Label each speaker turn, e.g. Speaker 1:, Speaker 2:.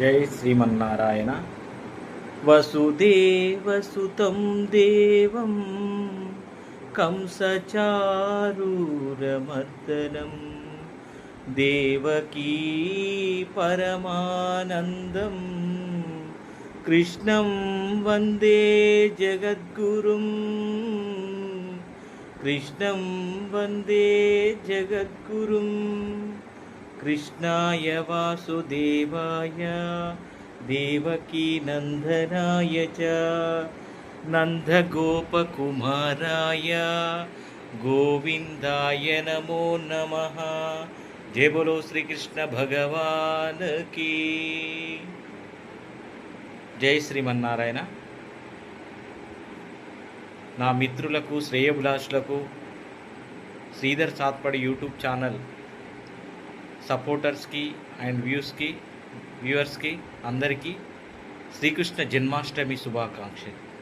Speaker 1: జై శ్రీమన్నారాయణ. వసుదేవసుతం దేవం కంసచారూరమర్దనం దేవకీ పరమానందం కృష్ణం వందే జగద్గురుం. కృష్ణం వందే జగద్గురుం. కృష్ణాయ వాసుదేవాయ దేవకీ నందనాయ చ నందగోపకుమారాయ గోవిందాయ నమో నమః. జై బోలో శ్రీకృష్ణ భగవాన్ కీ. జై శ్రీమన్నారాయణ. నా మిత్రులకు, శ్రేయభిలాషులకు, శ్రీధర్ సాత్పడి యూట్యూబ్ ఛానల్ సపోర్టర్స్కి అండ్ వ్యూవర్స్కి అందరికీ శ్రీకృష్ణ జన్మాష్టమి శుభాకాంక్షలు.